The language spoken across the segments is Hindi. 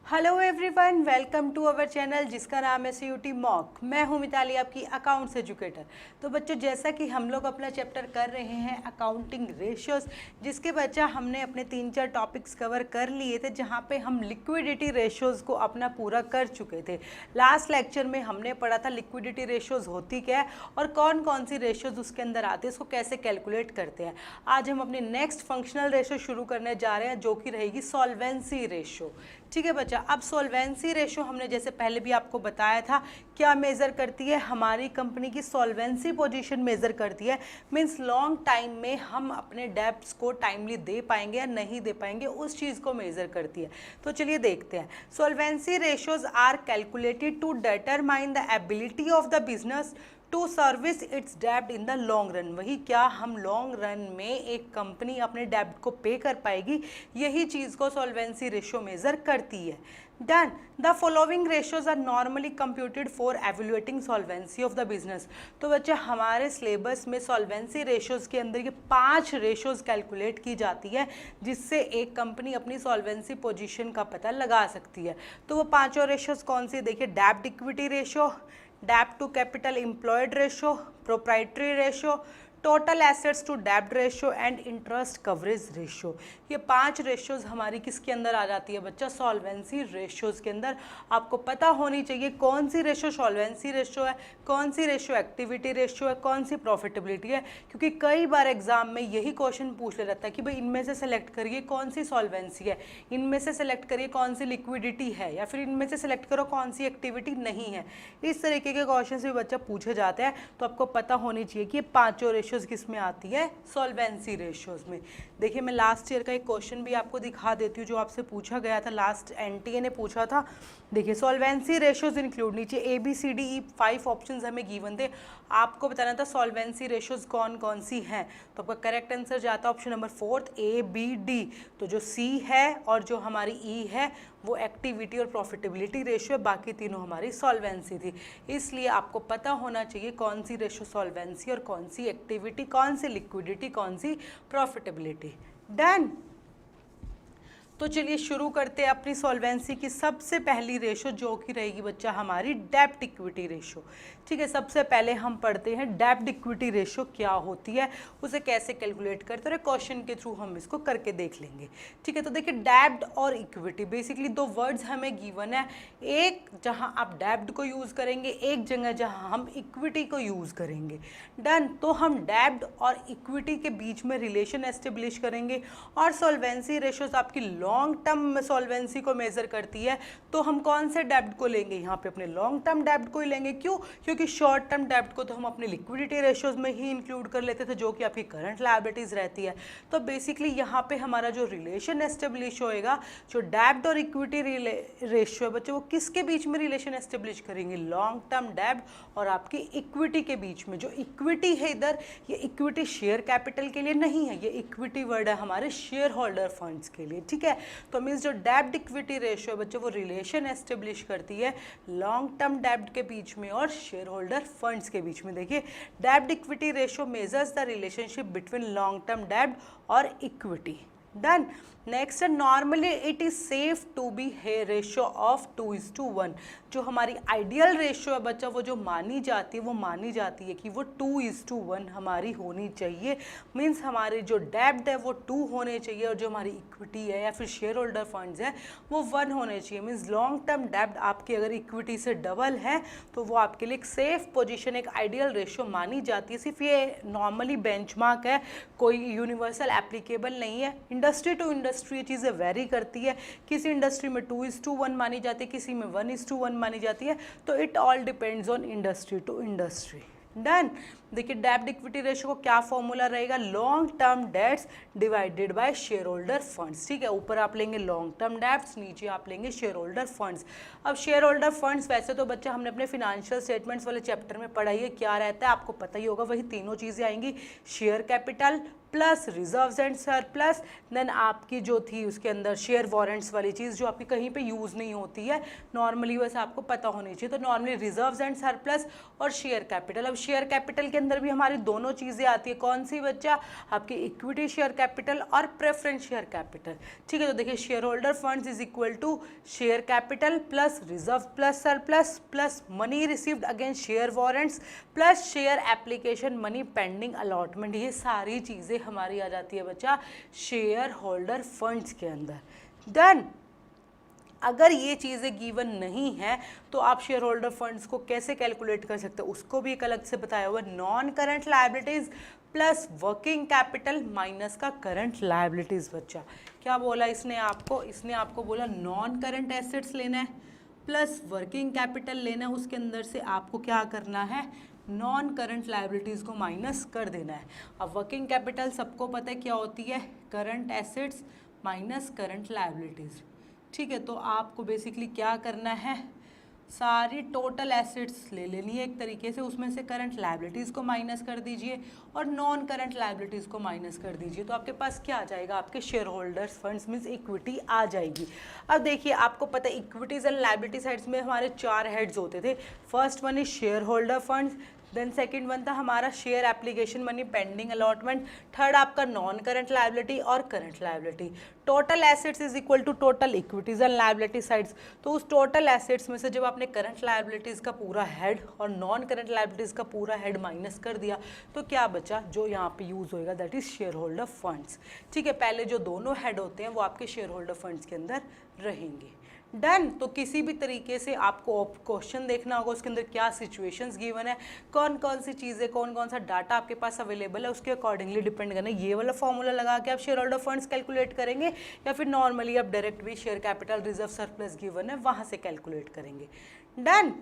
Hello everyone, welcome to our channel जिसका नाम है CUT मॉक। मैं हूं मिताली, आपकी अकाउंट्स एजुकेटर। तो बच्चों, जैसा कि हम लोग अपना चैप्टर कर रहे हैं अकाउंटिंग रेशियोज, जिसके बच्चा हमने अपने 3-4 टॉपिक्स कवर कर लिए थे, जहां पे हम लिक्विडिटी रेशियोज को अपना पूरा कर चुके थे। लास्ट लेक्चर में हमने पढ़ा था लिक्विडिटी रेशियोज होती क्या है और कौन कौन सी रेशियोज उसके अंदर आती है, उसको कैसे कैलकुलेट करते हैं। आज हम अपनी नेक्स्ट फंक्शनल रेशियो शुरू करने जा रहे हैं, जो कि रहेगी सॉल्वेंसी रेशियो। ठीक है बच्चा, अब सॉल्वेंसी रेशियो हमने जैसे पहले भी आपको बताया था क्या मेज़र करती है, हमारी कंपनी की सॉल्वेंसी पोजीशन मेज़र करती है। मींस लॉन्ग टाइम में हम अपने डेब्ट्स को टाइमली दे पाएंगे या नहीं दे पाएंगे, उस चीज़ को मेज़र करती है। तो चलिए देखते हैं। Solvency ratios are calculated to determine the ability of the business to service its डेब्ट इन द लॉन्ग रन। वही क्या हम लॉन्ग रन में एक कंपनी अपने डेब्ट को पे कर पाएगी, यही चीज़ को सॉल्वेंसी रेशियो मेज़र करती है। Done. The following ratios are normally computed for evaluating solvency of the business. तो बच्चे, हमारे सिलेबस में सॉल्वेंसी रेशियोज के अंदर ये 5 रेशियोज कैलकुलेट की जाती है, जिससे एक कंपनी अपनी सॉल्वेंसी पोजीशन का पता लगा सकती है। तो वो 5 रेशियोज कौन सी देखिए? डेब्ट इक्विटी रेशियो, डेब्ट to capital employed ratio, proprietary ratio, total assets to डेब्ट ratio and interest coverage ratio. ये 5 रेशियोज हमारी किसके अंदर आ जाती है बच्चा? सॉल्वेंसी रेशियोज के अंदर। आपको पता होनी चाहिए कौन सी रेशियो सॉल्वेंसी रेशियो है, कौन सी रेशियो एक्टिविटी रेशियो है, कौन सी प्रॉफिटेबिलिटी है, क्योंकि कई बार एग्जाम में यही क्वेश्चन पूछ ले रहता है कि भाई इनमें से सेलेक्ट करिए कौन सी सॉल्वेंसी है, इनमें से सेलेक्ट करिए कौन सी लिक्विडिटी है, या फिर इनमें से सेलेक्ट करो कौन सी एक्टिविटी नहीं है। इस तरीके के क्वेश्चन भी बच्चा पूछे जाते हैं। तो आपको पता होनी चाहिए कि ये 5 रेशियोज किस में आती है? सॉल्वेंसी रेशियोज में। देखिए, मैं लास्ट ईयर का एक क्वेश्चन भी आपको दिखा देती हूँ जो आपसे पूछा गया था, लास्ट NTA ने पूछा था। देखिए, सॉल्वेंसी रेशियोज इंक्लूड, नीचे ABCDE 5 ऑप्शंस हमें गिवन थे, आपको बताना था सॉल्वेंसी रेशियोज कौन कौन सी हैं। तो आपका करेक्ट आंसर जाता है ऑप्शन नंबर 4 ABD। तो जो C है और जो हमारी E है वो एक्टिविटी और प्रॉफिटेबिलिटी रेशियो है, बाकी तीनों हमारी सॉल्वेंसी थी। इसलिए आपको पता होना चाहिए कौन सी रेशियो सॉल्वेंसी और कौन सी एक्टिविटी, कौन सी लिक्विडिटी, कौन सी प्रॉफिटेबिलिटी। डन। तो चलिए शुरू करते हैं अपनी सॉल्वेंसी की सबसे पहली रेशो, जो कि रहेगी बच्चा हमारी डेब्ट इक्विटी रेशो। ठीक है, सबसे पहले हम पढ़ते हैं डेब्ट इक्विटी रेशो क्या होती है, उसे कैसे कैलकुलेट करते हैं। क्वेश्चन के थ्रू हम इसको करके देख लेंगे। ठीक है, तो देखिए, डेब्ट और इक्विटी बेसिकली 2 वर्ड्स हमें गिवन है। एक जहां आप डेब्ट को यूज़ करेंगे, एक जगह जहां हम इक्विटी को यूज़ करेंगे। डन। तो हम डेब्ट और इक्विटी के बीच में रिलेशन एस्टेब्लिश करेंगे, और सॉल्वेंसी रेशियोज आपकी लॉन्ग टर्म सॉल्वेंसी को मेजर करती है। तो हम कौन से डेब्ट को लेंगे? यहाँ पे अपने लॉन्ग टर्म डेब्ट को ही लेंगे। क्यों? क्योंकि शॉर्ट टर्म डेब्ट को तो हम अपनी लिक्विडिटी रेशियोज में ही इंक्लूड कर लेते थे, जो कि आपकी करंट लायबिलिटीज रहती है। तो बेसिकली यहाँ पे हमारा जो रिलेशन एस्टेब्लिश होएगा, जो डेब्ट और इक्विटी रेशियो है बच्चों, वो किसके बीच में रिलेशन एस्टेब्लिश करेंगे? लॉन्ग टर्म डेब्ट और आपकी इक्विटी के बीच में। जो इक्विटी है इधर, ये इक्विटी शेयर कैपिटल के लिए नहीं है, ये इक्विटी वर्ड है हमारे शेयर होल्डर फंड्स के लिए। ठीक है, तो मीन्स जो डेब्ट इक्विटी रेशियो है बच्चों, वो रिलेशन एस्टेब्लिश करती है लॉन्ग टर्म डेब्ट के बीच में और शेयर होल्डर फंड्स के बीच में। देखिए, डेब्ट equity ratio measures the relationship between long term डेब्ट और equity. Done. Next, normally it is safe to be है रेशियो ऑफ 2:1। जो हमारी आइडियल रेशियो है बच्चा, वो जो मानी जाती है, वो मानी जाती है कि वो 2:1 हमारी होनी चाहिए। मीन्स हमारी जो डेब्ट है वो 2 होने चाहिए, और जो हमारी इक्विटी है या फिर शेयर होल्डर फंड्स है वो 1 होने चाहिए। मीन्स लॉन्ग टर्म डेब्ट आपकी अगर इक्विटी से डबल है तो वो आपके लिए एक सेफ पोजिशन, एक आइडियल रेशियो मानी जाती है। सिर्फ ये नॉर्मली बेंचमार्क है, कोई यूनिवर्सल एप्लीकेबल नहीं है। इंडस्ट्री टू इंडस्ट्री ये चीज़ें वेरी करती है। किसी इंडस्ट्री में 2:1 मानी जाती है, किसी में 1:1 मानी जाती है। तो it all depends on industry to industry. Done. देखिए, डेब्ट इक्विटी रेशियो को क्या फॉर्मूला रहेगा? Long term debts divided by shareholder funds. ठीक है, ऊपर आप लेंगे लॉन्ग टर्म डेट्स, नीचे आप लेंगे शेयर होल्डर फंड्स। अब शेयर होल्डर फंड्स वैसे तो बच्चा हमने अपने फिनेंशियल स्टेटमेंट्स वाले चैप्टर में पढ़ाई है, क्या रहता है आपको पता ही होगा। वही तीनों चीज़ें आएंगी, share capital, plus reserves and surplus, then आपकी जो थी उसके अंदर शेयर वारंट्स वाली चीज़ जो आपकी कहीं पे यूज़ नहीं होती है, नॉर्मली वैसे आपको पता होनी चाहिए। तो नॉर्मली रिजर्व्स एंड सरप्लस और शेयर कैपिटल। अब शेयर कैपिटल के अंदर भी हमारी दोनों चीज़ें आती है, कौन सी बच्चा, आपकी इक्विटी शेयर कैपिटल और प्रेफरेंस शेयर कैपिटल। ठीक है, तो देखिए shareholder funds is equal to share capital plus reserve plus surplus plus money received against share warrants plus share application money pending allotment. ये सारी चीज़ें हमारी आ जाती है बच्चा शेयर होल्डर फंड्स के अंदर। डन। अगर ये चीज़ें गिवन नहीं है तो आप शेयर होल्डर फंड्स को कैसे कैलकुलेट कर सकते हो, उसको भी एक अलग से बताया हुआ, non current liabilities plus working capital minus का करंट लायबिलिटीज। बच्चा क्या बोला इसने आपको बोला नॉन करंट एसेट्स लेना है प्लस वर्किंग कैपिटल लेना है, उसके अंदर से आपको क्या करना है, नॉन करंट लायबिलिटीज़ को माइनस कर देना है। अब वर्किंग कैपिटल सबको पता है क्या होती है, current assets minus current liabilities. ठीक है, तो आपको बेसिकली क्या करना है, सारी टोटल एसेट्स ले लेनी है एक तरीके से, उसमें से करंट लायबिलिटीज़ को माइनस कर दीजिए और नॉन करंट लायबिलिटीज़ को माइनस कर दीजिए। तो आपके पास क्या आ जाएगा, आपके shareholders funds means equity आ जाएगी। अब देखिए आपको पता है इक्विटीज़ एंड लायबिलिटी साइड्स में हमारे 4 हेड्स होते थे। First one is shareholder funds, then second one था हमारा share application money pending allotment, third आपका नॉन करंट लायबिलिटी और current liability. Total assets is equal to total equities and liability sides. तो उस टोटल एसेट्स में से जब आपने करंट लायबिलिटीज का पूरा हेड और नॉन करंट लायबिलिटीज का पूरा हेड माइनस कर दिया तो क्या बचा, जो यहाँ पे यूज होएगा that is shareholder funds. ठीक है, पहले जो दोनों हेड होते हैं वो आपके शेयर होल्डर फंड्स के अंदर रहेंगे। डन। तो किसी भी तरीके से आपको क्वेश्चन देखना होगा उसके अंदर क्या सिचुएशंस गिवन है, कौन कौन सी चीज़ें, कौन कौन सा डाटा आपके पास अवेलेबल है, उसके अकॉर्डिंगली डिपेंड करना है। ये वाला फॉर्मूला लगा के आप शेयर होल्डर फंड्स कैलकुलेट करेंगे या फिर नॉर्मली आप डायरेक्ट भी share capital reserve surplus given है वहाँ से कैलकुलेट करेंगे। डन।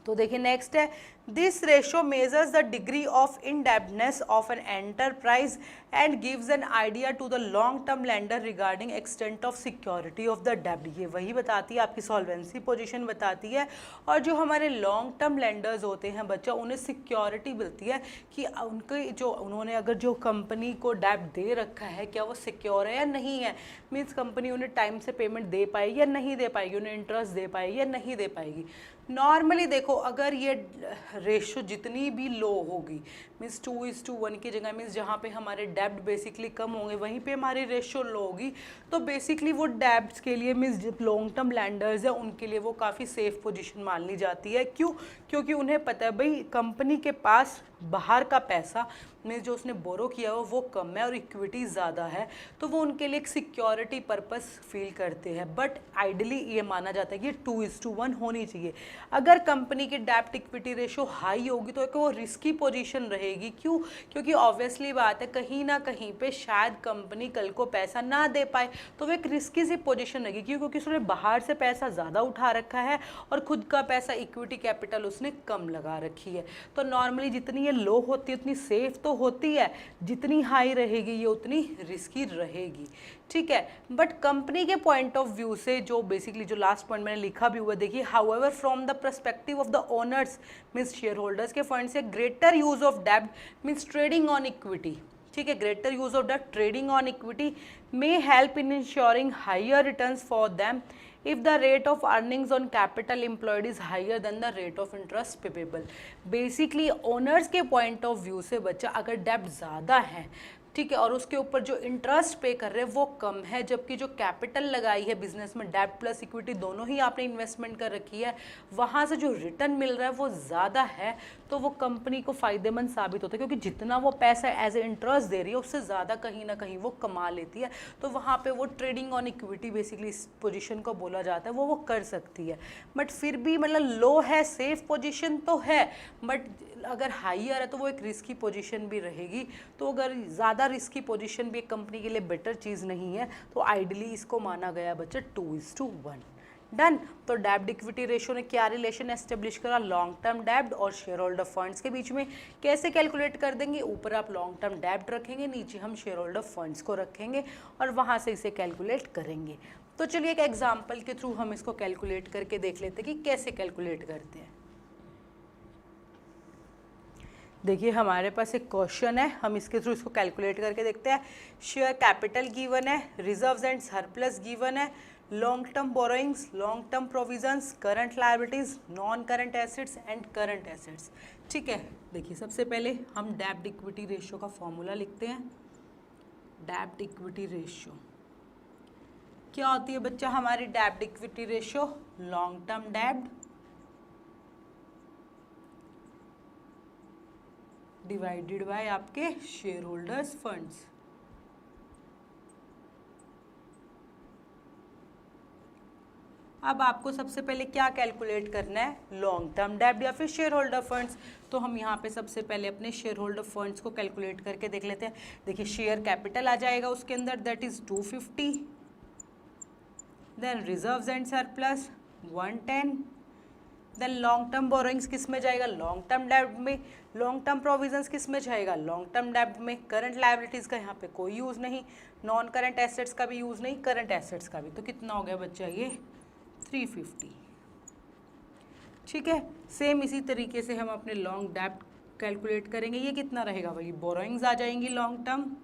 तो देखिए नेक्स्ट है, this ratio measures the degree of indebtedness of an enterprise and gives an idea to the long term lender regarding extent of security of the डेब्ट। ये वही बताती है, आपकी सॉल्वेंसी पोजीशन बताती है। और जो हमारे लॉन्ग टर्म लेंडर्स होते हैं बच्चा, उन्हें सिक्योरिटी मिलती है कि उनके जो उन्होंने अगर जो कंपनी को डेब्ट दे रखा है क्या वो सिक्योर है या नहीं है, मीन्स कंपनी उन्हें टाइम से पेमेंट दे पाएगी या नहीं दे पाएगी, उन्हें इंटरेस्ट दे पाएगी या नहीं दे पाएगी। नॉर्मली देखो अगर ये रेशो जितनी भी लो होगी, मीन्स 2:1 की जगह, मीन्स जहाँ पे हमारे डेब्ट बेसिकली कम होंगे वहीं पे हमारी रेशो लो होगी, तो बेसिकली वो डेब्ट्स के लिए मीन्स लॉन्ग टर्म लैंडर्स है उनके लिए वो काफ़ी सेफ पोजीशन मान ली जाती है। क्यों? क्योंकि उन्हें पता है भाई कंपनी के पास बाहर का पैसा मीन्स जो उसने बोरो किया हो वो कम है और इक्विटी ज़्यादा है, तो वो उनके लिए एक सिक्योरिटी पर्पस फील करते हैं। बट आइडली ये माना जाता है कि 2:1 होनी चाहिए। अगर कंपनी की डेब्ट इक्विटी रेशो हाई होगी तो एक वो रिस्की पोजीशन रहेगी। क्यों? क्योंकि ऑब्वियसली बात है कहीं ना कहीं पे शायद कंपनी कल को पैसा ना दे पाए, तो वो एक रिस्की सी पोजीशन रहेगी। क्यों? क्योंकि उसने बाहर से पैसा ज़्यादा उठा रखा है और खुद का पैसा इक्विटी कैपिटल उसने कम लगा रखी है। तो नॉर्मली जितनी ये लो होती है उतनी सेफ तो होती है, जितनी हाई रहेगी ये उतनी रिस्की रहेगी। ठीक है, बट कंपनी के पॉइंट ऑफ व्यू से जो बेसिकली जो लास्ट पॉइंट मैंने लिखा भी हुआ देखिए, however from the perspective of the owners means shareholder के फंड से ग्रेटर यूज ऑफ डेब्ट मीन्स ट्रेडिंग ऑन इक्विटी। ठीक है, ग्रेटर यूज ऑफ डेब्ट trading on equity may help in insuring higher returns for them if the rate of earnings on capital employed is higher than the rate of interest payable। Basically owners के पॉइंट ऑफ व्यू से बच्चा अगर डेब्ट ज़्यादा है, ठीक है, और उसके ऊपर जो इंटरेस्ट पे कर रहे हैं वो कम है, जबकि जो कैपिटल लगाई है बिजनेस में डेब्ट प्लस इक्विटी दोनों ही आपने इन्वेस्टमेंट कर रखी है, वहाँ से जो रिटर्न मिल रहा है वो ज़्यादा है, तो वो कंपनी को फ़ायदेमंद साबित होता है। क्योंकि जितना वो पैसा एज ए इंटरेस्ट दे रही है उससे ज़्यादा कहीं ना कहीं वो कमा लेती है, तो वहाँ पे वो ट्रेडिंग ऑन इक्विटी बेसिकली इस पोजीशन को बोला जाता है, वो कर सकती है। बट फिर भी मतलब लो है, सेफ पोजीशन तो है, बट अगर हाईयर है तो वो एक रिस्की पोजीशन भी रहेगी। तो अगर ज़्यादा रिस्की पोजीशन भी एक कंपनी के लिए बेटर चीज़ नहीं है, तो आइडली इसको माना गया बच्चा 2:1। डन। तो डेब्ट इक्विटी रेशो ने क्या रिलेशन एस्टेब्लिश करा, लॉन्ग टर्म डेब्ट और शेयर होल्डर फंड्स के बीच में। कैसे कैलकुलेट कर देंगे, ऊपर आप लॉन्ग टर्म डेब्ट रखेंगे, नीचे हम शेयर होल्डर फंड्स को रखेंगे और वहाँ से इसे कैलकुलेट करेंगे। तो चलिए एक एग्जाम्पल के थ्रू हम इसको कैलकुलेट करके देख लेते हैं कि कैसे कैलकुलेट करते हैं। देखिए हमारे पास एक क्वेश्चन है, हम इसके थ्रू इसको कैलकुलेट करके देखते हैं। शेयर कैपिटल गिवन है, रिजर्व्स एंड सरप्लस गिवन है, long term borrowings, long term provisions, current liabilities, non current assets and current assets. ठीक है, देखिए सबसे पहले हम डेब्ट इक्विटी रेशियो का फॉर्मूला लिखते हैं। डेब्ट इक्विटी रेशियो क्या होती है बच्चा हमारी डेब्ट इक्विटी रेशियो? लॉन्ग टर्म डेब्ट डिवाइडेड बाय आपके शेयर होल्डर्स फंड्स। अब आपको सबसे पहले क्या कैलकुलेट करना है? लॉन्ग टर्म डेब्ट या फिर शेयर होल्डर फंड्स। तो हम यहाँ पे सबसे पहले अपने शेयर होल्डर फंड्स को कैलकुलेट करके देख लेते हैं। देखिए शेयर कैपिटल आ जाएगा उसके अंदर, that is 250, then reserves and surplus 110, then long term borrowings किस में जाएगा? लॉन्ग टर्म डेब्ट में। लॉन्ग टर्म प्रोविजंस किस में जाएगा? लॉन्ग टर्म डेब्ट में। करंट लायबिलिटीज का यहाँ पे कोई यूज़ नहीं, नॉन करंट एसेट्स का भी यूज़ नहीं, करंट एसेट्स का भी। तो कितना हो गया बच्चा ये? 350। ठीक है, सेम इसी तरीके से हम अपने लॉन्ग डेब्ट कैलकुलेट करेंगे। ये कितना रहेगा? वही बोरोइंग्स आ जाएंगी लॉन्ग टर्म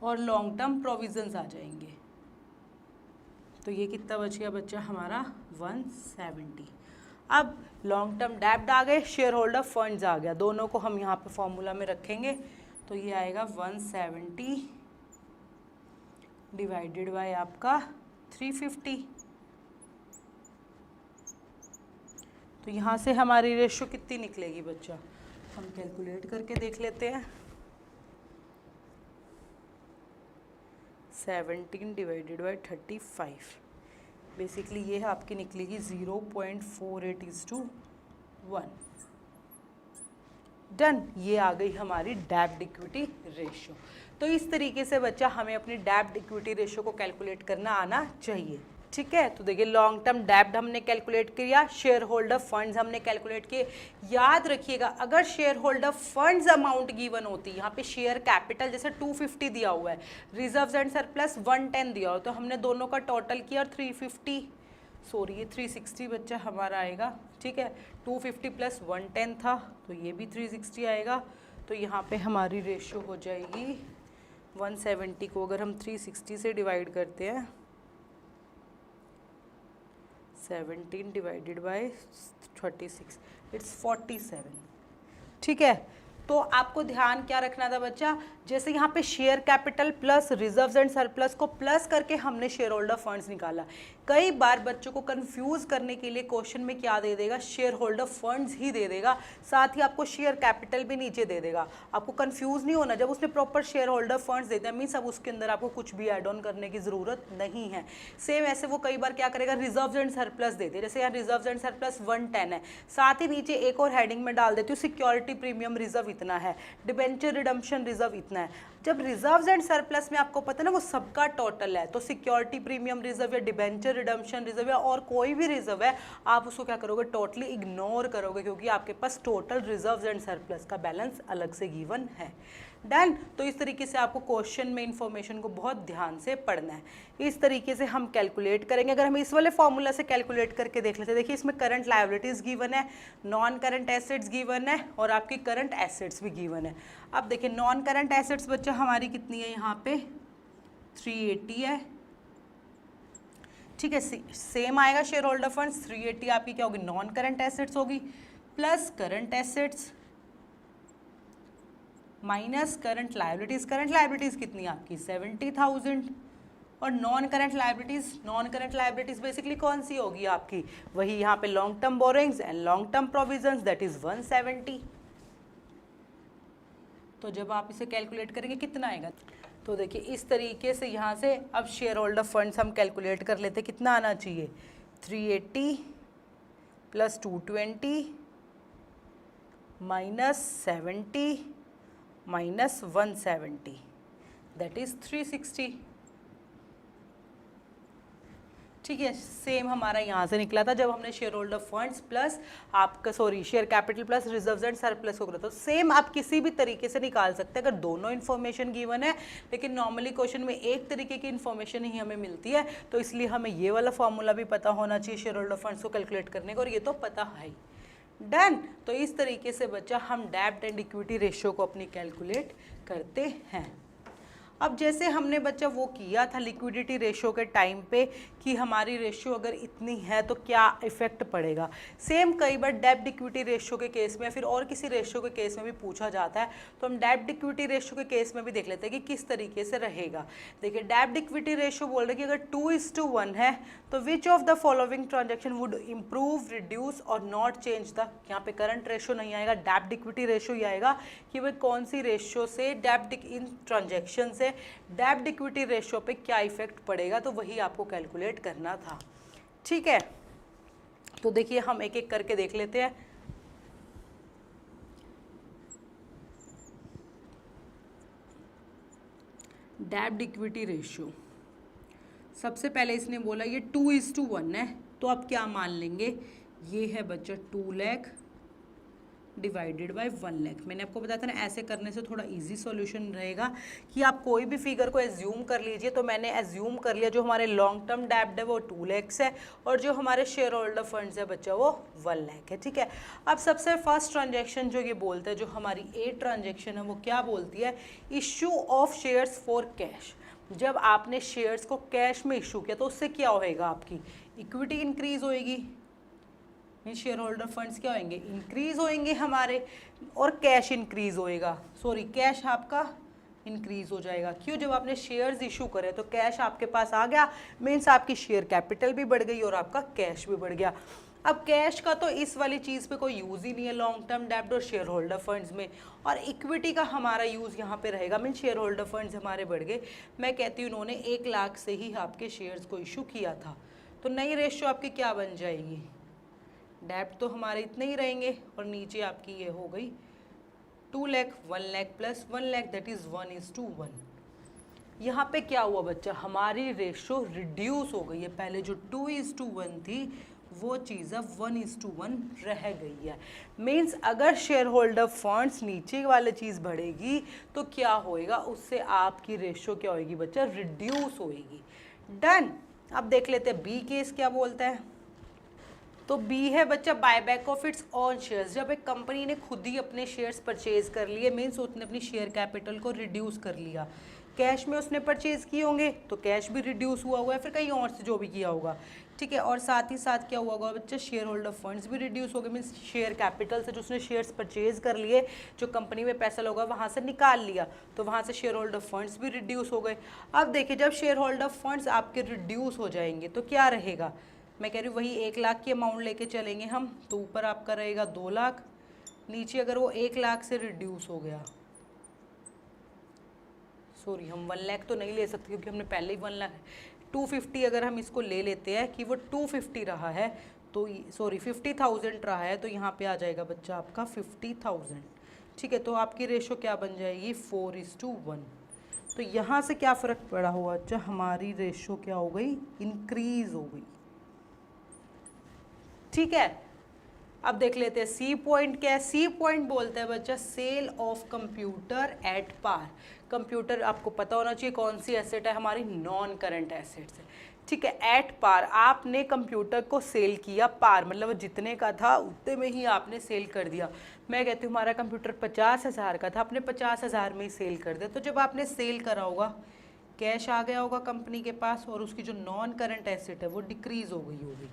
और लॉन्ग टर्म प्रोविजंस आ जाएंगे। तो ये कितना बच गया बच्चा हमारा? 170। अब लॉन्ग टर्म डेब्ट आ गए, शेयर होल्डर फंड्स आ गया, दोनों को हम यहाँ पे फॉर्मूला में रखेंगे। तो ये आएगा 170 डिवाइडेड बाय आपका 350। तो यहाँ से हमारी रेशियो कितनी निकलेगी बच्चा? हम कैलकुलेट करके देख लेते हैं। 17 डिवाइडेड बाय 35, बेसिकली ये आपकी निकलेगी 0.48:1। डन, ये आ गई हमारी डेब्ट इक्विटी रेशियो। तो इस तरीके से बच्चा हमें अपनी डेब्ट इक्विटी रेशियो को कैलकुलेट करना आना चाहिए। ठीक है, तो देखिए लॉन्ग टर्म डेब्ट हमने कैलकुलेट किया, शेयर होल्डर फंड्स हमने कैलकुलेट किए। याद रखिएगा अगर share holder funds amount given होती, यहाँ पे शेयर कैपिटल जैसे 250 दिया हुआ है, रिजर्व्स एंड सरप्लस 110 दिया हो, तो हमने दोनों का टोटल किया और 360 बच्चा हमारा आएगा। ठीक है, 250 प्लस 110 था तो ये भी 360 आएगा। तो यहाँ पे हमारी रेशियो हो जाएगी 170 को अगर हम 360 से डिवाइड करते हैं, 17 डिवाइडेड बाय 36, इट्स 47। ठीक है, तो आपको ध्यान क्या रखना था बच्चा? जैसे यहाँ पे share capital plus reserves and surplus को प्लस करके हमने शेयर होल्डर फंड्स निकाला। कई बार बच्चों को कंफ्यूज करने के लिए क्वेश्चन में क्या दे देगा? शेयर होल्डर फंड्स ही दे देगा, साथ ही आपको शेयर कैपिटल भी नीचे दे देगा। आपको कंफ्यूज नहीं होना, जब उसने प्रॉपर शेयर होल्डर फंड्स दे दिया मीन्स अब उसके अंदर आपको कुछ भी एड ऑन करने की ज़रूरत नहीं है। सेम ऐसे वो कई बार क्या करेगा? रिजर्व्स एंड सरप्लस दे दे, जैसे यहाँ रिजर्व्स एंड सरप्लस 110 है, साथ ही नीचे एक और हेडिंग में डाल देती हूँ सिक्योरिटी प्रीमियम रिजर्व इतना है, डिबेंचर रिडम्पशन रिजर्व इतना है। जब रिजर्व्स एंड सरप्लस में आपको पता है ना वो सबका टोटल है, तो सिक्योरिटी प्रीमियम रिजर्व या डिबेंचर रिडम्पशन रिजर्व या और कोई भी रिजर्व है, आप उसको क्या करोगे? टोटली इग्नोर करोगे, क्योंकि आपके पास टोटल रिजर्व्स एंड सरप्लस का बैलेंस अलग से गिवन है। डन। तो इस तरीके से आपको क्वेश्चन में इंफॉर्मेशन को बहुत ध्यान से पढ़ना है। इस तरीके से हम कैलकुलेट करेंगे। अगर हम इस वाले फॉर्मूला से कैलकुलेट करके देख लेते हैं, देखिए इसमें करंट लायबिलिटीज गिवन है, नॉन करंट एसेट्स गिवन है और आपकी करंट एसेट्स भी गिवन है। अब देखिए नॉन करंट एसेट्स बच्चा हमारी कितनी है? यहाँ पे 380 है। ठीक है, सेम आएगा शेयर होल्डर फंड्स, 380 आपकी क्या होगी? नॉन करंट एसेट्स होगी, plus current assets minus current liabilities. Current liabilities कितनी है आपकी? 70,000। और नॉन करंट लायबिलिटीज बेसिकली कौन सी होगी आपकी? वही यहाँ पे long term borrowings and long term provisions, that is 170। तो जब आप इसे कैलकुलेट करेंगे कितना आएगा? तो देखिए इस तरीके से यहाँ से अब शेयर होल्डर फंड्स हम कैलकुलेट कर लेते, कितना आना चाहिए? 380 plus 220 minus 70 minus 170, that is 360। ठीक है, सेम हमारा यहाँ से निकला था जब हमने शेयर होल्डर फंड्स प्लस आपका share capital plus reserves and surplus को करा। तो सेम आप किसी भी तरीके से निकाल सकते हैं अगर दोनों इन्फॉर्मेशन गिवन है, लेकिन नॉर्मली क्वेश्चन में एक तरीके की इन्फॉर्मेशन ही हमें मिलती है, तो इसलिए हमें ये वाला फॉर्मूला भी पता होना चाहिए शेयर होल्डर फंड्स को कैलकुलेट करने का, और ये तो पता है। डन। तो इस तरीके से बच्चा हम डेब्ट एंड इक्विटी रेशियो को अपनी कैलकुलेट करते हैं। अब जैसे हमने बच्चा वो किया था लिक्विडिटी रेशियो के टाइम पे कि हमारी रेशियो अगर इतनी है तो क्या इफेक्ट पड़ेगा, सेम कई बार डेब्ट इक्विटी रेशियो के केस में या फिर और किसी रेशियो के केस में भी पूछा जाता है। तो हम डेब्ट इक्विटी रेशियो के केस में भी देख लेते हैं कि किस तरीके से रहेगा। देखिए डेब्ट इक्विटी रेशियो बोल रहे कि अगर 2:1 है तो which of the following transaction would improve, reduce और नॉट चेंज द, यहाँ पे करंट रेशियो नहीं आएगा, डेब्ट इक्विटी रेशियो ही आएगा कि वह कौन सी रेशियो से डेब्ट इन ट्रांजेक्शन से डेब्ट इक्विटी रेशियो पे क्या इफेक्ट पड़ेगा, तो वही आपको कैलकुलेट करना था। ठीक है, तो देखिए हम एक एक करके देख लेते हैं। डेब्ट इक्विटी रेशियो, सबसे पहले इसने बोला ये 2:1 है, तो आप क्या मान लेंगे, ये है बच्चा 2 लाख डिवाइडेड बाय 1 लाख। मैंने आपको बताया था ना, ऐसे करने से थोड़ा इजी सॉल्यूशन रहेगा कि आप कोई भी फिगर को एज्यूम कर लीजिए। तो मैंने एज्यूम कर लिया जो हमारे लॉन्ग टर्म डेब्ट है वो 2 लाख है और जो हमारे शेयर होल्डर फंड्स है बच्चा वो 1 लाख है। ठीक है, अब सबसे फर्स्ट ट्रांजेक्शन जो ये बोलते हैं, जो हमारी ए ट्रांजेक्शन है वो क्या बोलती है, issue of shares for cash. जब आपने शेयर्स को कैश में इशू किया तो उससे क्या होएगा, आपकी इक्विटी इंक्रीज होएगी, शेयर होल्डर फंड्स क्या होंगे, इंक्रीज होंगे हमारे, और कैश इंक्रीज होएगा, सॉरी कैश आपका इंक्रीज हो जाएगा। क्यों, जब आपने शेयर्स इशू करे तो कैश आपके पास आ गया, मीन्स आपकी शेयर कैपिटल भी बढ़ गई और आपका कैश भी बढ़ गया। अब कैश का तो इस वाली चीज़ पे कोई यूज़ ही नहीं है लॉन्ग टर्म डेब्ट और शेयर होल्डर फंड्स में, और इक्विटी का हमारा यूज़ यहाँ पे रहेगा, मीन शेयर होल्डर फंड्स हमारे बढ़ गए। मैं कहती हूँ उन्होंने 1 लाख से ही आपके शेयर्स को इशू किया था, तो नई रेशियो आपकी क्या बन जाएगी, डेब्ट तो हमारे इतने ही रहेंगे और नीचे आपकी ये हो गई 2 lakh, 1 lakh plus 1 lakh, that is 1:1। यहाँ पे क्या हुआ बच्चा, हमारी रेशो रिड्यूस हो गई है, पहले जो 2:1 थी वो चीज़ अब 1:1 रह गई है। मीन्स अगर शेयर होल्डर फंड्स नीचे वाले चीज़ बढ़ेगी तो क्या होएगा, उससे आपकी रेशो क्या होएगी बच्चा, रिड्यूस होएगी। डन। अब देख लेते हैं बी केस क्या बोलता है। तो बी है बच्चा buyback of its on shares. जब एक कंपनी ने खुद ही अपने शेयर्स परचेज कर लिए, मीन्स उसने अपनी शेयर कैपिटल को रिड्यूस कर लिया, कैश में उसने परचेज किए होंगे तो कैश भी रिड्यूस हुआ है, फिर कहीं और से जो भी किया होगा। ठीक है, और साथ ही साथ क्या हुआ होगा बच्चा, शेयर होल्डर फंड्स भी रिड्यूस हो गए, मीन्स शेयर कैपिटल से जो उसने शेयर्स परचेज कर लिए, जो कंपनी में पैसा लगा वहाँ से निकाल लिया, तो वहाँ से शेयर होल्डर फंड्स भी रिड्यूस हो गए। अब देखिए जब शेयर होल्डर फंड्स आपके रिड्यूस हो जाएंगे तो क्या रहेगा, मैं कह रही हूँ वही 1 लाख की अमाउंट लेके चलेंगे हम, तो ऊपर आपका रहेगा 2 लाख, नीचे अगर वो 1 लाख से रिड्यूस हो गया, सॉरी हम 1 लाख तो नहीं ले सकते क्योंकि हमने पहले ही 1 लाख, 250 अगर हम इसको ले लेते हैं कि वो 250 रहा है, तो सॉरी 50,000 रहा है, तो यहाँ पे आ जाएगा बच्चा आपका 50,000। ठीक है, तो आपकी रेशो क्या बन जाएगी, 4:1। तो यहाँ से क्या फ़र्क पड़ा हुआ बच्चा, हमारी रेशो क्या हो गई, इंक्रीज हो गई। ठीक है, अब देख लेते हैं सी पॉइंट क्या है। सी पॉइंट बोलता है बच्चा sale of computer at par. Computer आपको पता होना चाहिए कौन सी एसेट है, हमारी नॉन करंट एसेट्स है। ठीक है, एट पार आपने कंप्यूटर को सेल किया, पार मतलब जितने का था उतने में ही आपने सेल कर दिया। मैं कहती हूँ हमारा कंप्यूटर 50,000 का था, आपने 50,000 में ही सेल कर दिया। तो जब आपने सेल करा होगा कैश आ गया होगा कंपनी के पास और उसकी जो नॉन करंट एसेट है वो डिक्रीज हो गई होगी।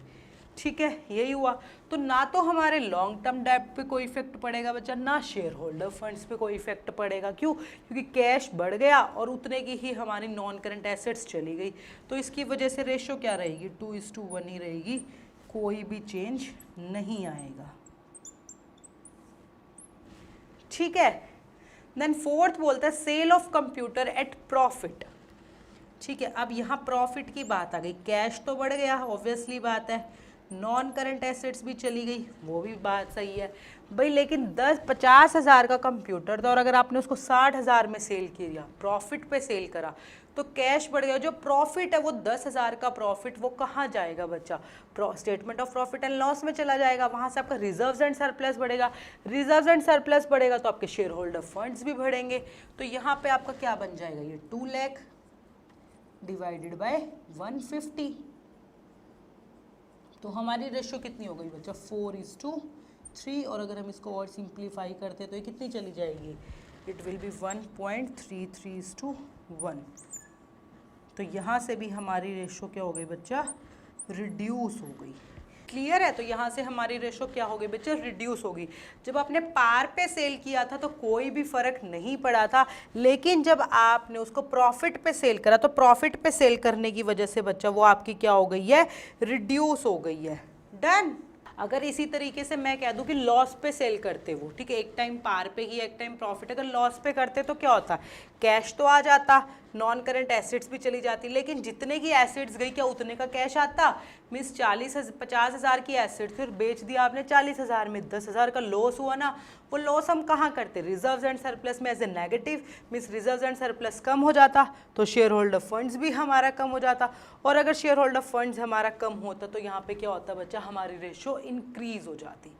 ठीक है, यही हुआ। तो ना तो हमारे लॉन्ग टर्म डेब्ट पे कोई इफेक्ट पड़ेगा बच्चा, ना शेयर होल्डर फंड्स पे कोई इफेक्ट पड़ेगा। क्यों, क्योंकि कैश बढ़ गया और उतने की ही हमारी नॉन करंट एसेट्स चली गई। तो इसकी वजह से रेशो क्या रहेगी, 2:1 ही रहेगी, कोई भी चेंज नहीं आएगा। ठीक है, देन फोर्थ बोलता है sale of computer at profit. ठीक है, अब यहाँ प्रॉफिट की बात आ गई, कैश तो बढ़ गया ऑब्वियसली बात है, नॉन करंट एसेट्स भी चली गई, वो भी बात सही है भाई, लेकिन 50,000 का कंप्यूटर था और अगर आपने उसको 60,000 में सेल किया, प्रॉफिट पे सेल करा, तो कैश बढ़ गया। जो प्रॉफिट है वो 10,000 का प्रॉफिट वो कहाँ जाएगा बच्चा, statement of profit and loss में चला जाएगा, वहाँ से आपका रिजर्व्स एंड सरप्लस बढ़ेगा, रिजर्व्स एंड सरप्लस बढ़ेगा तो आपके शेयर होल्डर फंड्स भी बढ़ेंगे। तो यहाँ पे आपका क्या बन जाएगा, ये 2 लाख डिवाइडेड बाय 150, तो हमारी रेशो कितनी हो गई बच्चा, 4:1। 3 और अगर हम इसको और सिंप्लीफाई करते हैं तो ये कितनी चली जाएगी, इट विल बी 1.33:1। तो यहाँ से भी हमारी रेशो क्या हो गई बच्चा, रिड्यूस हो गई। क्लियर है, तो यहाँ से हमारी रेशो क्या हो गई बच्चा, रिड्यूस होगी। जब आपने पार पे सेल किया था तो कोई भी फर्क नहीं पड़ा था, लेकिन जब आपने उसको प्रॉफिट पे सेल करा तो प्रॉफिट पे सेल करने की वजह से बच्चा वो आपकी क्या हो गई है, रिड्यूस हो गई है। डन। अगर इसी तरीके से मैं कह दूं कि लॉस पे सेल करते वो, ठीक है, एक टाइम पार पे ही एक टाइम प्रॉफिट, अगर लॉस पे करते तो क्या होता, कैश तो आ जाता, नॉन करंट एसेट्स भी चली जाती, लेकिन जितने की एसेट्स गई क्या उतने का कैश आता, मीन्स 50,000 की एसेट्स फिर बेच दिया आपने 40,000 में, 10,000 का लॉस हुआ ना। वो लॉस हम कहाँ करते, रिजर्व्स एंड सरप्लस में as a negative, means reserves and surplus कम हो जाता तो शेयर होल्डर फंड्स भी हमारा कम हो जाता, और अगर शेयर होल्डर फंड्स हमारा कम होता तो यहाँ पे क्या होता बच्चा, हमारी रेशो इंक्रीज हो जाती।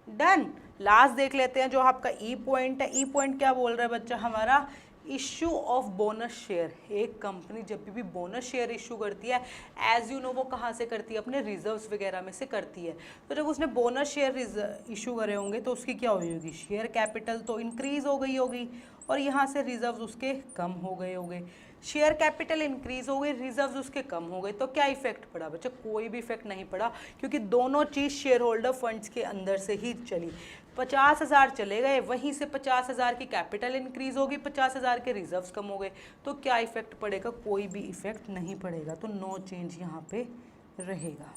डन। लास्ट देख लेते हैं जो आपका ई पॉइंट है। ई पॉइंट क्या बोल रहा है बच्चा हमारा, इशू ऑफ बोनस शेयर। एक कंपनी जब भी बोनस शेयर इशू करती है, एज यू नो वो कहाँ से करती है, अपने रिजर्व्स वगैरह में से करती है। तो जब उसने बोनस शेयर इशू करे होंगे तो उसकी क्या हुई होगी, शेयर कैपिटल तो इंक्रीज हो गई होगी, और यहाँ से रिजर्व्स उसके कम हो गए होंगे। शेयर कैपिटल इंक्रीज हो गई, रिजर्व्स उसके कम हो गए, तो क्या इफेक्ट पड़ा बच्चा, कोई भी इफेक्ट नहीं पड़ा, क्योंकि दोनों चीज़ शेयर होल्डर फंड्स के अंदर से ही चली। 50,000 चले गए, वहीं से 50,000 की कैपिटल इंक्रीज होगी, 50,000 के रिजर्व्स कम हो गए, तो क्या इफेक्ट पड़ेगा, कोई भी इफेक्ट नहीं पड़ेगा, तो नो चेंज यहाँ पे रहेगा।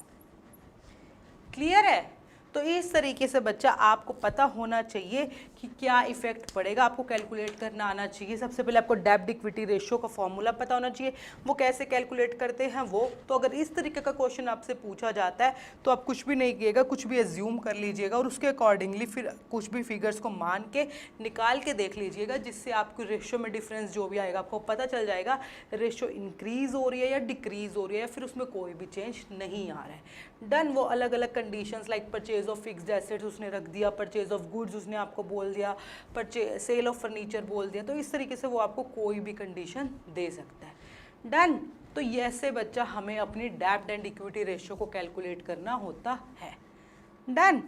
क्लियर है। तो इस तरीके से बच्चा आपको पता होना चाहिए कि क्या इफेक्ट पड़ेगा, आपको कैलकुलेट करना आना चाहिए। सबसे पहले आपको डेब्ट इक्विटी रेशियो का फॉर्मूला पता होना चाहिए, वो कैसे कैलकुलेट करते हैं वो। तो अगर इस तरीके का क्वेश्चन आपसे पूछा जाता है तो आप कुछ भी नहीं कीजिएगा, कुछ भी एज्यूम कर लीजिएगा और उसके अकॉर्डिंगली फिर कुछ भी फिगर्स को मान के निकाल के देख लीजिएगा, जिससे आपको रेशियो में डिफरेंस जो भी आएगा आपको पता चल जाएगा रेशियो इंक्रीज हो रही है या डिक्रीज हो रही है, या फिर उसमें कोई भी चेंज नहीं आ रहा है। डन। वो अलग अलग conditions like purchase of fixed assets उसने रख दिया, परचेज ऑफ गुड्स उसने आपको बोल दिया, सेल ऑफ फर्नीचर बोल दिया, तो इस तरीके से वो आपको कोई भी कंडीशन दे सकता है। डन। तो ऐसे बच्चा हमें अपनी डेब्ट एंड इक्विटी रेशियो को कैलकुलेट करना होता है। डन।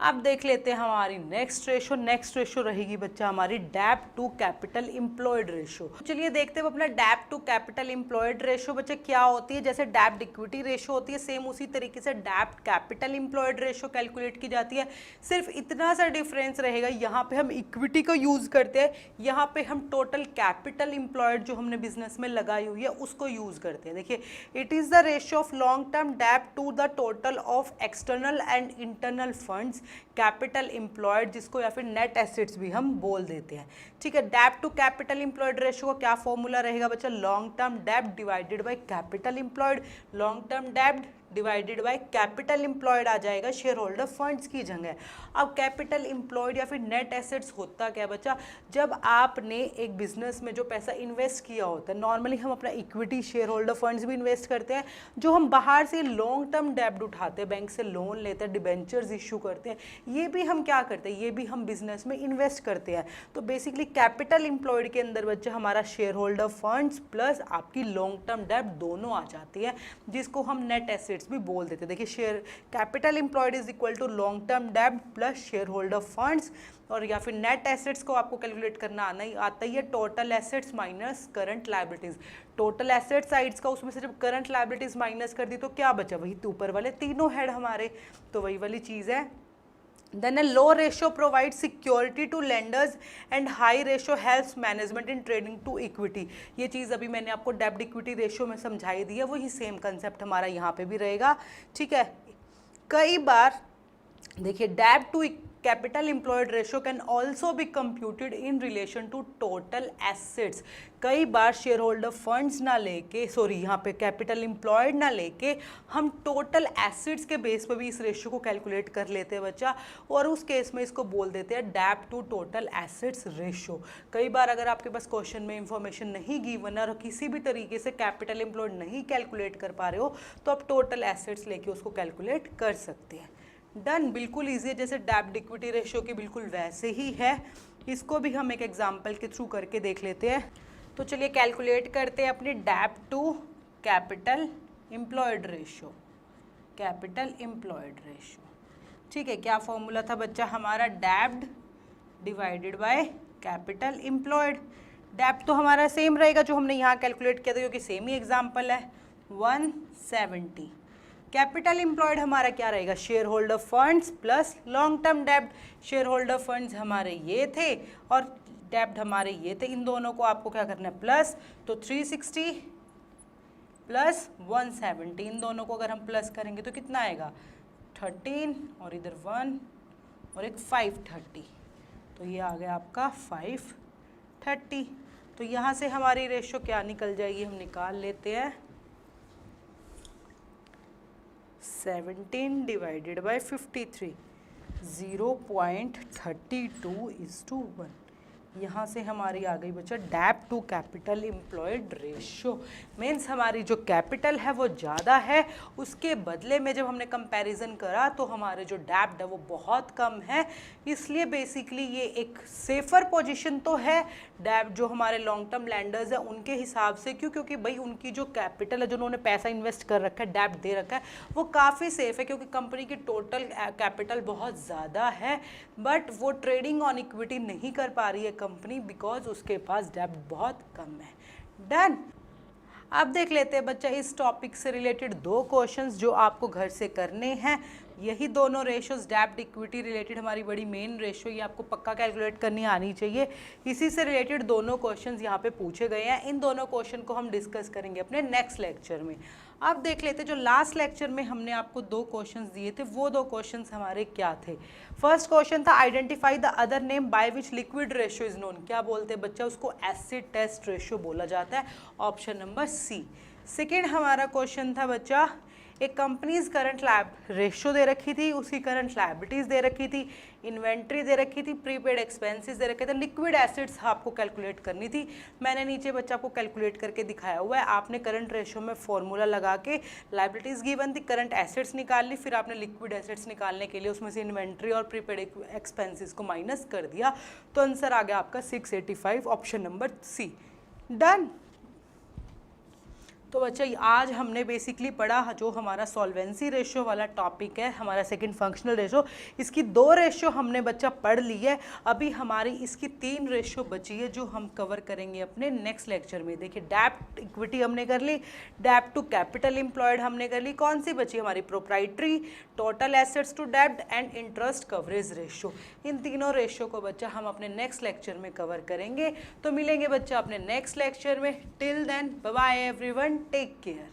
अब देख लेते हैं हमारी नेक्स्ट रेशो। नेक्स्ट रेशो रहेगी बच्चा हमारी डेब्ट टू कैपिटल एम्प्लॉयड रेशो। चलिए देखते हैं अपना डेब्ट टू कैपिटल एम्प्लॉयड रेशो बच्चा क्या होती है। जैसे डेब्ट इक्विटी रेशो होती है, सेम उसी तरीके से डेब्ट कैपिटल एम्प्लॉयड रेशो कैलकुलेट की जाती है। सिर्फ इतना सा डिफरेंस रहेगा, यहाँ पे हम इक्विटी को यूज करते हैं, यहाँ पे हम टोटल कैपिटल एम्प्लॉयड जो हमने बिजनेस में लगाई हुई है उसको यूज करते हैं। देखिए, it is the ratio of long term डेब्ट to the total of external and internal funds capital employed, जिसको या फिर नेट एसेट्स भी हम बोल देते हैं। ठीक है, डेब्ट टू कैपिटल एम्प्लॉयड रेशियो का क्या फॉर्मूला रहेगा बच्चा, लॉन्ग टर्म डेब्ट divided by capital employed. Long term डेब्ट डिवाइडेड बाय कैपिटल एम्प्लॉयड आ जाएगा शेयर होल्डर फंड्स की जगह। अब कैपिटल एम्प्लॉयड या फिर नेट एसेट्स होता क्या बच्चा, जब आपने एक बिजनेस में जो पैसा इन्वेस्ट किया होता है, नॉर्मली हम अपना इक्विटी शेयर होल्डर फंड्स भी इन्वेस्ट करते हैं, जो हम बाहर से लॉन्ग टर्म डेब्ट उठाते हैं, बैंक से लोन लेते हैं, डिबेंचर्स इशू करते हैं, ये भी हम क्या करते हैं, ये भी हम बिजनेस में इन्वेस्ट करते हैं। तो बेसिकली कैपिटल एम्प्लॉयड के अंदर बच्चा हमारा शेयर होल्डर फंड्स प्लस आपकी लॉन्ग टर्म डेब्ट दोनों आ जाती है, जिसको हम नेट एसेट्स भी बोल देते हैं। देखिए, share capital employed is equal to long term डेब्ट प्लस शेयर होल्डर फंड्स, और या फिर नेट एसेट्स को आपको कैलकुलेट करना आता ही है total assets minus current liabilities. Total asset sides का उसमें से जब करंट लायबिलिटीज माइनस कर दी तो क्या बचा, वही ऊपर वाले तीनों हेड हमारे, तो वही वाली चीज़ है। Then a low ratio provides security to lenders and high ratio helps management in trading to equity। ये चीज़ अभी मैंने आपको डेब्ट इक्विटी रेशियो में समझाई दी है, वही सेम कंसेप्ट हमारा यहाँ पे भी रहेगा। ठीक है, कई बार देखिए डेब्ट to capital employed ratio can also be computed in relation to total assets. कई बार शेयर होल्डर फंड्स ना लेके, सॉरी यहाँ पे कैपिटल एम्प्लॉयड ना लेके हम टोटल एसेट्स के बेस पे भी इस रेशियो को कैलकुलेट कर लेते हैं बच्चा, और उस केस में इसको बोल देते हैं डेब्ट टू टोटल एसेट्स रेशियो। कई बार अगर आपके पास क्वेश्चन में इंफॉर्मेशन नहीं गिवन और किसी भी तरीके से कैपिटल एम्प्लॉयड नहीं कैलकुलेट कर पा रहे हो तो आप टोटल एसेट्स लेके उसको कैलकुलेट कर सकते हैं। डन। बिल्कुल ईजी है, जैसे डेब्ट इक्विटी रेशियो की बिल्कुल वैसे ही है। इसको भी हम एक एग्जांपल के थ्रू करके देख लेते हैं। तो चलिए कैलकुलेट करते हैं अपनी डेब्ट to capital employed ratio. Capital employed ratio ठीक है, क्या फॉर्मूला था बच्चा हमारा? डेब्ट डिवाइडेड बाय कैपिटल एम्प्लॉयड। डेब्ट तो हमारा सेम रहेगा जो हमने यहाँ कैलकुलेट किया था, क्योंकि सेम ही एग्जाम्पल है, 170। कैपिटल एम्प्लॉयड हमारा क्या रहेगा? Share holder funds plus long term डेब्ट। शेयर होल्डर फंड्स हमारे ये थे और डेब्ट हमारे ये थे, इन दोनों को आपको क्या करना है? प्लस। तो 360 प्लस 170, इन दोनों को अगर हम प्लस करेंगे तो कितना आएगा? 13 और इधर 1 और एक 530, तो ये आ गया आपका 530। तो यहाँ से हमारी रेशो क्या निकल जाएगी? हम निकाल लेते हैं, 17 डिवाइडेड बाय 53, 0.32:1। यहाँ से हमारी आ गई बच्चा डेब्ट to capital employed ratio. Means हमारी जो कैपिटल है वो ज़्यादा है, उसके बदले में जब हमने कंपैरिजन करा तो हमारे जो डेब्ट है वो बहुत कम है। इसलिए बेसिकली ये एक सेफर पोजीशन तो है डेब्ट जो हमारे लॉन्ग टर्म लैंडर्स है उनके हिसाब से। क्यों? क्योंकि भाई उनकी जो कैपिटल है, जो उन्होंने पैसा इन्वेस्ट कर रखा है, डेब्ट दे रखा है, वो काफ़ी सेफ है, क्योंकि कंपनी की टोटल कैपिटल बहुत ज़्यादा है, बट वो ट्रेडिंग ऑन इक्विटी नहीं कर पा रही है कंपनी, बिकॉज उसके पास डेब्ट बहुत कम है। डन। अब देख लेते हैं बच्चा इस टॉपिक से रिलेटेड 2 क्वेश्चंस जो आपको घर से करने हैं। यही दोनों रेशियोज डेब्ट इक्विटी रिलेटेड हमारी बड़ी मेन रेशियो, ये आपको पक्का कैलकुलेट करनी आनी चाहिए। इसी से रिलेटेड दोनों क्वेश्चंस यहाँ पे पूछे गए हैं। इन दोनों क्वेश्चन को हम डिस्कस करेंगे अपने नेक्स्ट लेक्चर में। अब देख लेते हैं जो लास्ट लेक्चर में हमने आपको 2 क्वेश्चंस दिए थे, वो 2 क्वेश्चंस हमारे क्या थे। फर्स्ट क्वेश्चन था identify the other name by which liquid ratio is known. क्या बोलते हैं बच्चा? उसको एसिड टेस्ट रेशियो बोला जाता है, ऑप्शन नंबर सी। सेकेंड हमारा क्वेश्चन था बच्चा, एक कंपनीज करंट लैब रेशियो दे रखी थी, उसकी करंट लायबिलिटीज दे रखी थी, इन्वेंट्री दे रखी थी, प्रीपेड एक्सपेंसेस दे रखे थे, लिक्विड एसिड्स आपको कैलकुलेट करनी थी। मैंने नीचे बच्चा आपको कैलकुलेट करके दिखाया हुआ है। आपने करंट रेशियो में फॉर्मूला लगा के लायबिलिटीज गिवन थी, करंट एसिड्स निकाल ली, फिर आपने लिक्विड एसिड्स निकालने के लिए उसमें से इन्वेंट्री और प्रीपेड एक्सपेंसेस को माइनस कर दिया, तो आंसर आ गया आपका 685, ऑप्शन नंबर सी। डन। तो बच्चा आज हमने बेसिकली पढ़ा जो हमारा सॉल्वेंसी रेशियो वाला टॉपिक है, हमारा सेकंड फंक्शनल रेशियो, इसकी 2 रेशियो हमने बच्चा पढ़ ली है। अभी हमारी इसकी 3 रेशियो बची है जो हम कवर करेंगे अपने नेक्स्ट लेक्चर में। देखिए, डेब्ट इक्विटी हमने कर ली, डेब्ट टू कैपिटल एम्प्लॉयड हमने कर ली, कौन सी बची? हमारी प्रोप्राइटरी, टोटल एसेट्स टू डेब्ट एंड इंटरेस्ट कवरेज रेशियो। इन तीनों रेशियो को बच्चा हम अपने नेक्स्ट लेक्चर में कवर करेंगे। तो मिलेंगे बच्चा अपने नेक्स्ट लेक्चर में। Till then bye bye everyone, take care.